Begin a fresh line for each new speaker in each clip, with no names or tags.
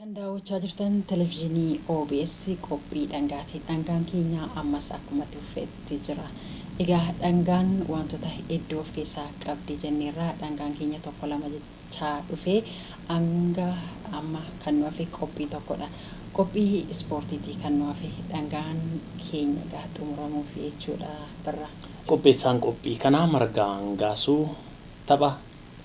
Kan daawwachaa jirtan televezyiinii OBS qophii dhangaatii dhangaan keenya ammas akkuma tuffetti jira. Egaa dhangaan wantoota hedduu of keessaa qabdi jenneerra dhangaan keenya tokko lama jechaa dhufee hanga amma kan nuuf qophii tokkodha. Qophii ispoortiitii kan nuuf dhangaan keenya egaa xumuramuuf jechuudha birra.
Qopheessaan qophii kanaa margaan gaasuu tapha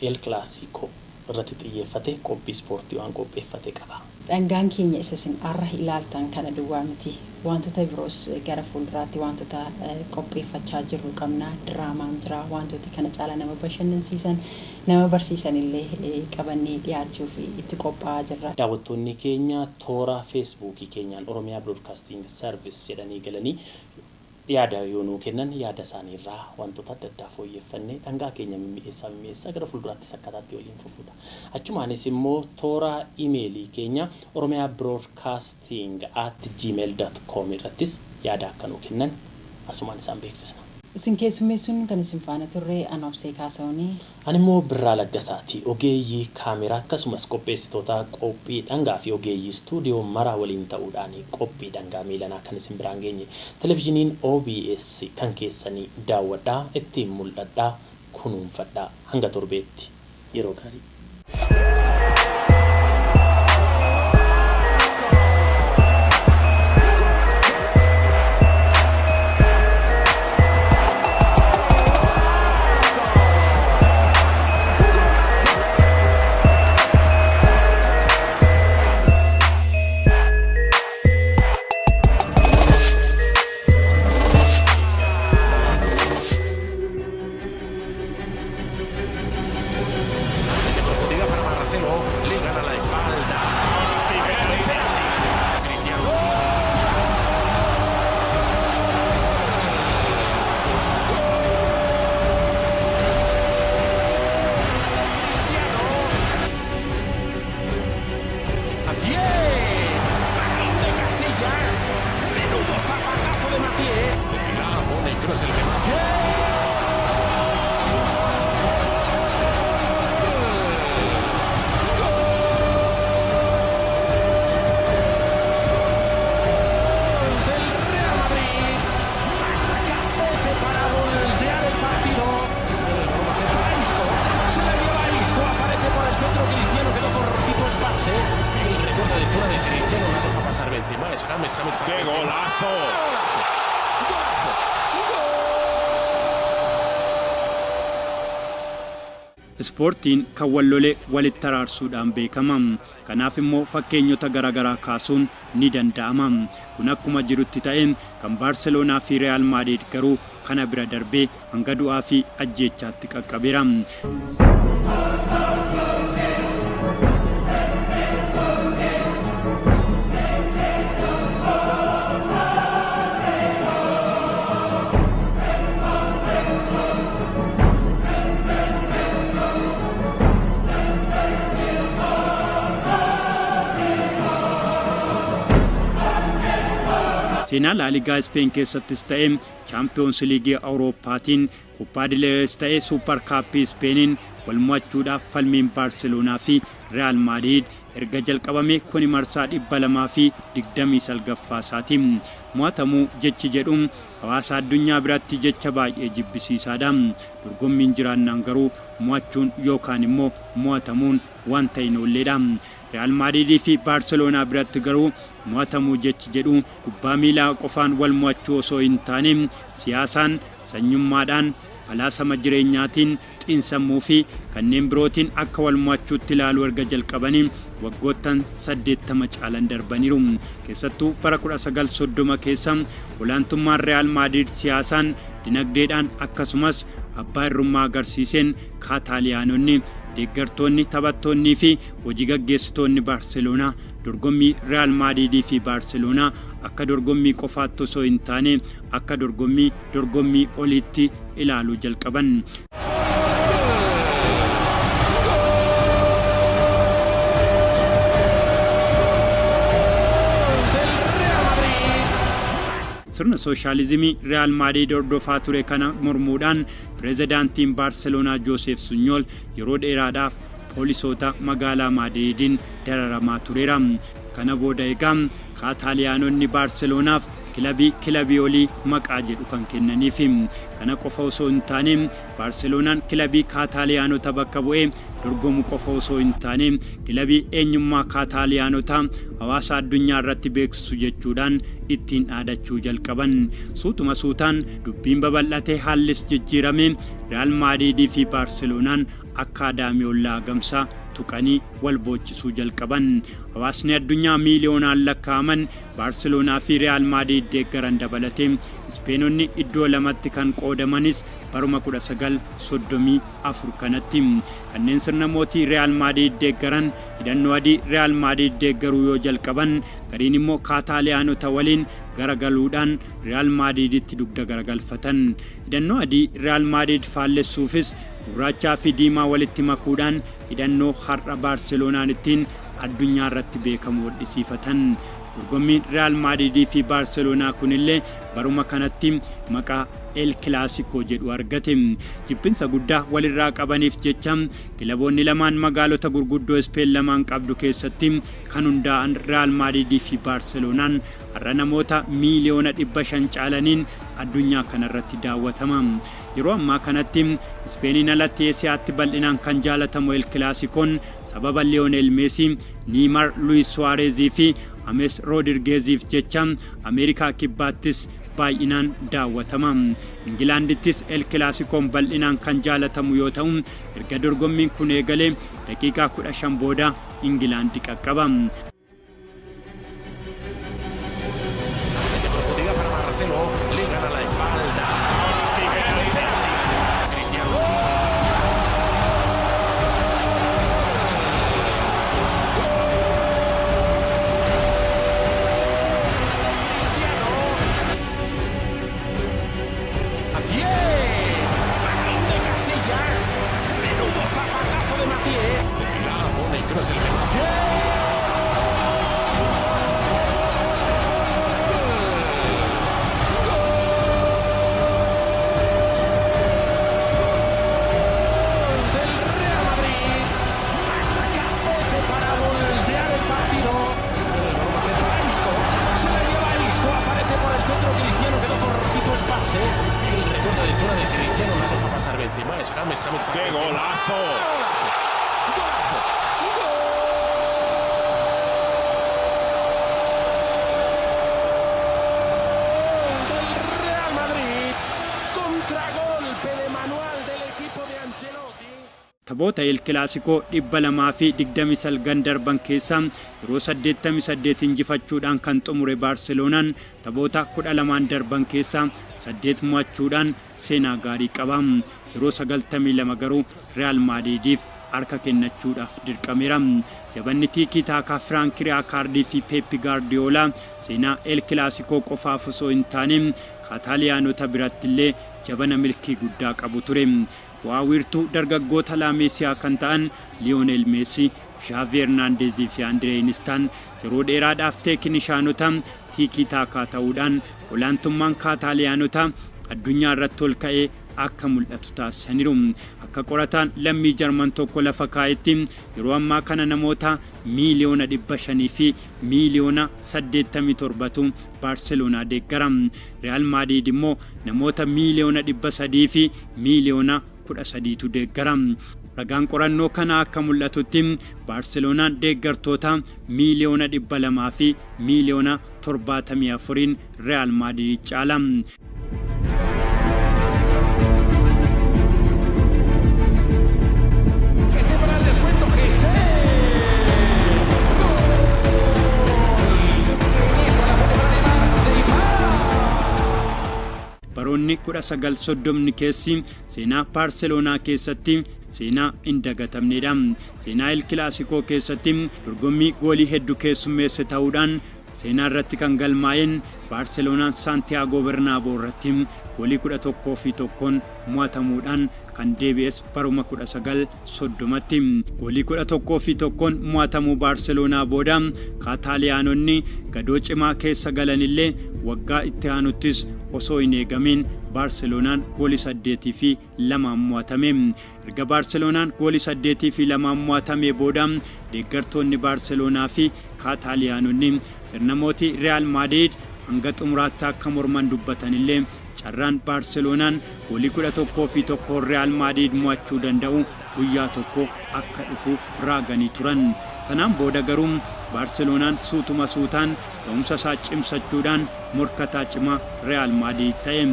El Clasico irratti xiyyeeffate qophii ispoortii waan qopheeffate qaba.
Dhangaan keenya isin arra ilaaltan kana duwwaa miti. Wantoota biroos gara fuulduraatti wantoota qopheeffachaa jirru qabna. Diraamaan jira, wantooti kana caala nama bashannansiisan, nama barsiisan illee qabannee dhiyaachuuf itti qophaa'aa jirra.
Daawwattoonni keenya toora Facebookii keenyaan Oromiyaa Broadcasting Service jedhanii galanii yaada yoonuu kennan yaada isaanii irraa wantoota adda addaa fooyyeffannee dhangaa keenya mimmi'eessaa gara fuulduraatti sakkataatti waliin fufuudha. Achumaanis immoo toora iimeelii keenya oromiyabroadcasting@gmail.com irrattis yaada akka nuu kennan asumaan isaan beeksisna.
Isin keessummeessuun kan isin faana turre Anobsee Kaasaawunii.
Ani immoo Birraa Laggasaati. Ogeeyyii kaameraa akkasumas qopheessitoota qophii dhangaa fi ogeeyyii istuudiyoo maraa waliin ta'uudhaan qophii dhangaa miilanaa kan isin biraan geenye. Televezyiiniin OBS kan keessanii daawwadhaa, ittiin mul'adhaa, kunuunfadhaa. Hanga torbeetti yeroo gaarii.
¡Qué golazo!
Ispoortiin kan wallolee walitti araarsuudhaan beekama. Kanaaf immoo fakkeenyota garaagaraa kaasuun ni danda'ama. Kun akkuma jirutti ta'een kan Baarseloonaa fi Real Madrid garuu kana bira darbee hanga du'aa fi ajjeechaatti qaqqabeera. Seenaa La Liga Spain keessattis ta'ee Champions League Awurooppaatiin Copa del Rey ta'ee Super Cup Spainin wal mo'achuudhaaf falmiin Baarseloonaa fi Real Madrid erga jalqabame kuni marsaa 229ffaasaati. Mo'atamuu jechi jedhuun hawaasa addunyaa biratti jecha baay'ee jibbisiisaadha. Dorgommiin jiraannaan garuu mo'achuun yookaan immoo mo'atamuun wanta hin oolledha. Real Madrid fi Baarseloonaa biratti garuu mo'atamuu jechi jedhu kubbaa miilaa qofaan wal mo'achuu osoo hin taane siyaasaan, sanyummaadhaan, falaasama jireenyaatiin, xiinsammuu fi kanneen birootiin akka wal mo'achuutti ilaaluu erga jalqabanii waggoottan 80 caalan darbaniiru. Keessattuu bara 1930 keessa olaantummaan Real Madrid siyaasaan, dinagdeedhaan akkasumas abbaa irrummaa agarsiiseen Kaataaliyaanonni deeggartoonni taphattoonni fi hojii gaggeessitoonni Baarseloonaa dorgommii Real Madrid fi Baarseloonaa akka dorgommii qofaatti osoo hin taane akka dorgommii oliitti ilaaluu jalqaban. sirna sooshaalizimii Real Madrid hordofaa ture kana mormuudhaan pirezidaantiin Baarseloonaa Joosef Sunyol yeroo dheeraadhaaf poolisoota magaalaa Maadridiin dararamaa tureera. Kana booda egaa Kaataaliyaanonni Baarseloonaaf kilabii olii maqaa jedhu kan kennaniif. Kana qofa osoo hin taane Baarseloonaan kilabii Kaataaliyaanota bakka bu'ee dorgomu qofa osoo hin taane kilabii eenyummaa Kaataaliyaanota hawaasa addunyaa irratti beeksisu jechuudhaan ittiin dhaadachuu jalqaban. Suutuma suutaan dubbiin babal'atee haallis jijjiirame Real Madrid fi Baarseloonaan akkaadaamii ollaa gamsaa tuqanii wal boochisuu jalqaban. Hawaasni addunyaa miiliyoonaan lakkaa'aman Baarseloonaa fi Real Madrid deeggaran dabalatee Ispeenonni iddoo lamatti kan qoodamanis baruma 1934 kanatti. Kanneen sirna mootii Real Madrid deeggaran hidhannoo adii Real Madrid deeggaruu yoo jalqaban gariin immoo Kaataaliyaanota waliin garagaluudhaan Real Madriditti dugda garagalfatan. Hidhannoo adii Real Madrid faallessuufis gurraachaa fi diimaa walitti makuudhaan hidhannoo har'a Baarseloonaan ittiin addunyaa irratti beekamu wadhisiifatan. Dorgommiin Real Madrid fi Baarseloonaa kunillee baruma kanatti maqaa El Clasico jedhu argate. Jibbinsa guddaa walirraa qabaniif jecha kilaboonni lamaan magaalota gurguddoo Ispeen lamaan qabdu keessatti kan hundaa'an Real Madrid fi Baarseloonaan har'a namoota miiliyoona 500 caalaniin addunyaa kanarratti daawwatama. Yeroo ammaa kanatti Ispeeniin alatti Eesiyaatti bal'inaan kan jaalatamu El Clasicoon sababa Lionel Messi, Neymar, Luis Suarez fi James Rodrigueziif jecha Ameerikaa kibbaattis baay'inaan daawwatama. Ingilaandittis El Clasicoon bal'inaan kan jaalatamu yoo ta'u erga dorgommiin kun eegalee daqiiqaa 15 booda Ingilaandi qaqqaba.
James, qué golazo. Del Real Madrid, contragolpe de manual del equipo de Ancelotti.
Taphoota El Clasico 229 darban keessa yeroo 88 injifachuudhaan kan xumure Baarseloonaan taphoota 12 darban keessa 8 mo'achuudhaan seenaa gaarii qaba. Yeroo 92 garuu Real Madridiif harka kennachuudhaaf dirqameera. Jabanni Tiki Taka, Frank Rijkaard fi Pep Guardiola seenaa El Clasico qofaaf osoo hin taane Kaataaliyaanota birattillee jabana milkii guddaa qabu ture. Waawirtuu dargaggoota laameesiyaa kan ta'an Lionel Messi, Xavi Hernandez fi Andre Iniestaan yeroo dheeraadhaaf teeknishaanota Tiki Taka ta'uudhaan olaantummaan Kaataaliyaanota addunyaa irratti ol ka'ee akka mul'atu taasisaniiru. Akka qorataan lammii Jarman tokko lafa kaa'etti yeroo ammaa kana namoota miiliyoona 500 fi miiliyoona 87tu Baarseloonaa deeggara. Real Madrid immoo namoota miiliyoona 300 fi miiliyoona 13tu deeggara. Ragaan qorannoo kana akka mul'atutti Baarseloonaan deeggartoota miiliyoona 200 fi miiliyoona 74 Real Madrid caala. Baroonni 1930 keessi seenaa Baarseloonaa keessatti seenaa indagatamneedha. Seenaa El Clasico keessatti dorgommii goolii hedduu keessummeesse ta'uudhaan seenaa irratti kan galmaa'een Baarseloonaan Santiago Bernabéu irratti goolii 11-1 mo'atamuudhaan kan deebi'es baruma 1930tti. Goolii 11-1 mo'atamuu Baarseloonaa booda Kaataaliyaanonni gadoo cimaa keessa galanillee waggaa itti aanuttis osoo hin eegamin Baarseloonaan goolii 8-2 mo'atame. Erga Baarseloonaan goolii 8-2 mo'atame booda deeggartoonni Baarseloonaa fi Kaataaliyaanonni sirna mootii Real Madrid hanga xumuraatti akka morman dubbatanillee carraan Baarseloonaan goolii 11-1 Real Madrid mo'achuu danda'u guyyaa tokko akka dhufu raaganii turan. Sanaan booda garuu Baarseloonaan suutuma suutaan ga'umsa isaa cimsachuudhaan morkataa cimaa Real Madrid ta'e.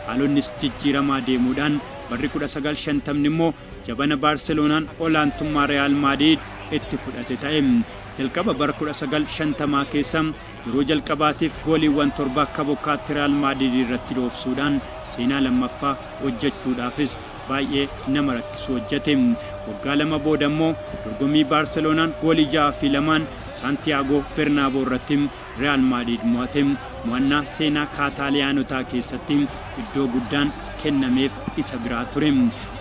Haalonnis jijjiiramaa deemuudhaan barri 1950 immoo jabana Baarseloonaan olaantummaa Real Madrid itti fudhate ta'e. Jalqaba bara 1950 keessa yeroo jalqabaatiif gooliiwwan 7 akka bokkaatti Real Madrid irratti dhoobsuudhaan seenaa lammaffaa hojjechuudhaafis baay'ee nama rakkisu hojjete. Waggaa lama booda immoo dorgommii Baarseloonaan goolii 6-2 Santiago Bernabéu irratti Real Madrid mo'ate. Mo'annaa seenaa Kaataaliyaanotaa keessatti iddoo guddaan kennameef isa biraa ture.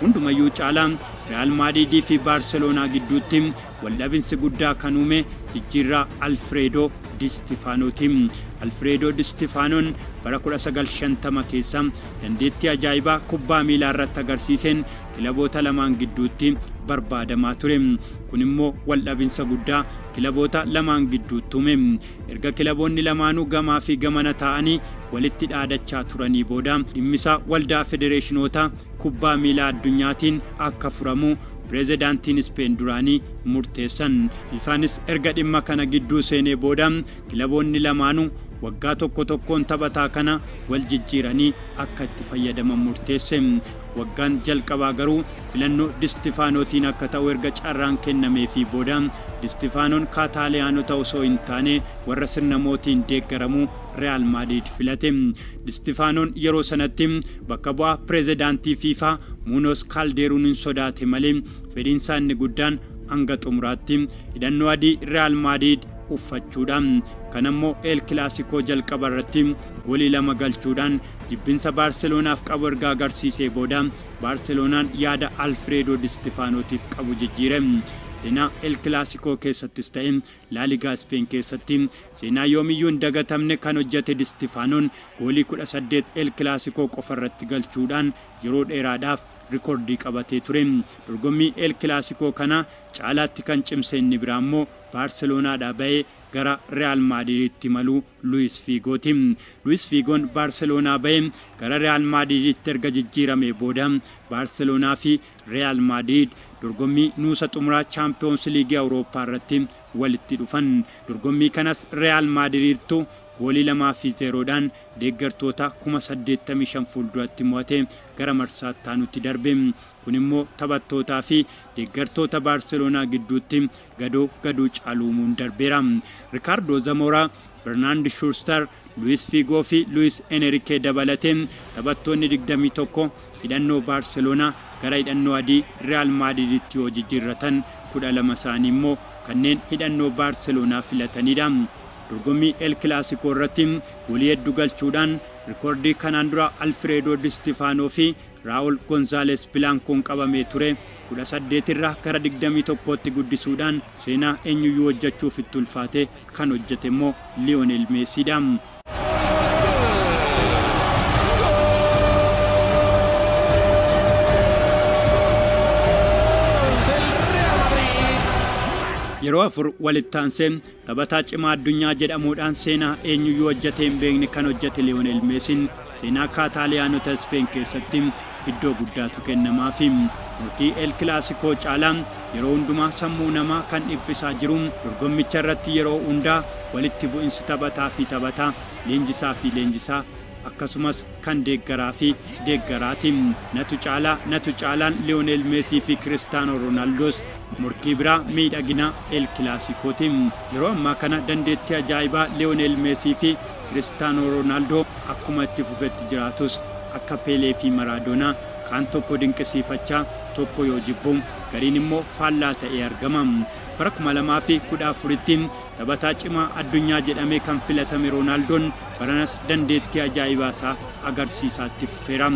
Hundumayyuu caalaa Real Madrid fi Baarseloonaa gidduutti waldhabinsi guddaa kan uume jijjiirraa Alfredo Di Stefanooti. Alfredo Di Stefanoon bara 1950 keessa dandeettii ajaa'ibaa kubbaa miilaa irratti agarsiiseen kilaboota lamaan gidduutti barbaadamaa ture. Kun immoo waldhabinsa guddaa kilaboota lamaan gidduutti uume. Erga kilaboonni lamaanuu gamaa fi gamana ta'anii walitti dhaadachaa turanii booda dhimmisaa waldaa federeeshinoota kubbaa miilaa addunyaatiin akka furamu pirezidaantiin Spain duraanii murteessan. Fifaanis erga dhimma kana gidduu seenee booda kilaboonni lamaanuu waggaa tokkoon taphataa kana wal jijjiiranii akka itti fayyadaman murteesse. Waggaan jalqabaa garuu filannoo Di Stefanootiin akka ta'u erga carraan kennameefii booda Di Stefanoon Kaataaliyaanota osoo hin taane warra sirna mootiin deeggaramu Real Madrid filate. Di Stefanoon yeroo sanatti bakka bu'aa pirezidaantii FIFA Munoz Calderonin sodaate malee fedhiinsaa inni guddaan hanga xumuraatti hidhannoo adii Real Madrid uffachuudhaan kan ammoo El Clasico jalqaba irratti goolii 2 galchuudhaan jibbinsa Baarseloonaaf qabu erga agarsiisee booda Baarseloonaan yaada Alfredo Di Stefanootiif qabu jijjiire. Seenaa El Clasico keessattis ta'e La Liga Spain keessatti seenaa yoomiyyuu hin dagatamne kan hojjete Di Stefanoon goolii 18 El Clasico qofa irratti galchuudhaan yeroo dheeraadhaaf rikoordii qabatee ture. Dorgommii El Clasico kana caalaatti kan cimse inni biraa immoo Baarseloonaadhaa ba'ee gara Real Madriditti malu Luis Figooti. Luis Figoon Baarseloonaa ba'ee gara Real Madriditti erga jijjiirame booda Baarseloonaa fi Real Madrid dorgommii nuusa xumuraa Champions League Awurooppaa irratti walitti dhufan. Dorgommii kanas Real Madridtu goolii 2-0dhaan deeggartoota 85,000 fuulduratti mo'ate gara marsaatti aanutti darbe. Kun immoo taphattootaa fi deeggartoota Baarseloonaa gidduutti gadoo caaluumuun darbeera. Ricardo Zamora, Bernard Schuster, Luis Figo fi Luis Enrique dabalatee taphattoonni 21 hidhannoo Baarseloonaa gara hidhannoo adii Real Madriditti yoo jijjiirratan 12 isaanii immoo kanneen hidhannoo Baarseloonaa filatanidha. Dorgommii El Clasico irratti goolii hedduu galchuudhaan rikoordii kanaan dura Alfredo Di Stefano fi Raúl González Blancoon qabamee ture 18 irraa gara 21tti guddisuudhaan seenaa eenyuyyuu hojjechuuf itti ulfaate kan hojjete immoo Lionel Messiidha. Yeroo afur walitti aansee taphataa cimaa addunyaa jedhamuudhaan seenaa eenyuyyuu hojjetee hin beekne kan hojjete Lionel Messiin seenaa Kaataaliyaanota Spain keessatti iddoo guddaatu kennamaafi. Murtii El Clasico caalaan yeroo hundumaa sammuu namaa kan dhiphisaa jiru dorgommicha irratti yeroo hundaa walitti bu'insi taphataa fi taphataa, leenjisaa fi leenjisaa akkasumas kan deeggaraa fi deeggaraati. Natu caalaan Lionel Messi fi Cristiano Ronaldoos murtii biraa miidhagina El Clasicooti. Yeroo ammaa kana dandeettii ajaa'ibaa Lionel Messi fi Cristiano Ronaldo akkuma itti fufetti jiraatus akka Pelee fi Maradona kaan tokko dinqisiifachaa tokko yoo jibbu gariin immoo faallaa ta'ee argama. Bara 2014tti taphataa cimaa addunyaa jedhamee kan filatame Ronaldoon baranas dandeettii ajaa'ibaa isaa agarsiisaatti fufeera.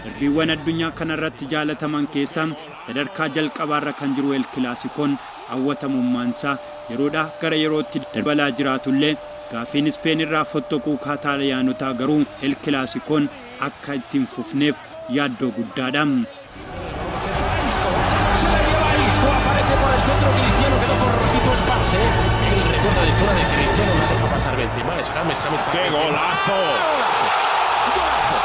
Darbiiwwan addunyaa kanarratti jaalataman keessaa sadarkaa jalqabaarra kan jiru El Clasicoon hawwatamummaansaa yeroodhaa gara yerootti dabalaa jiraatullee gaafiin Ispeen irraa fottoquu Kaataaliyaanotaa garuu El Clasicoon akka ittiin fufneef yaaddoo guddaadha.
Aparece por el centro Cristiano, quedó por ratito el pase. El recuerdo de fuera de Cristiano, no deja pasar Benzema, es James. ¡Qué golazo! ¡Golazo!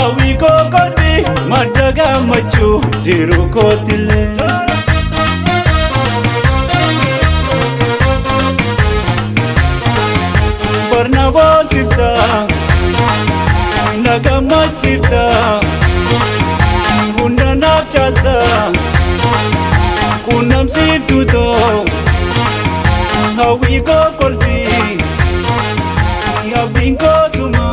hawwii koo qalbii madda gammachuu jiruu kootillee. Barnaaboosifta na gammachifta hunda naaf caalta quunnamsiiftuu too hawwii koo qalbii abdiin koo suma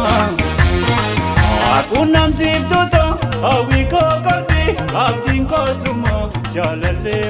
quunnamsiiftuu too hawwii koo qalbii abdiin koo suma jaalallee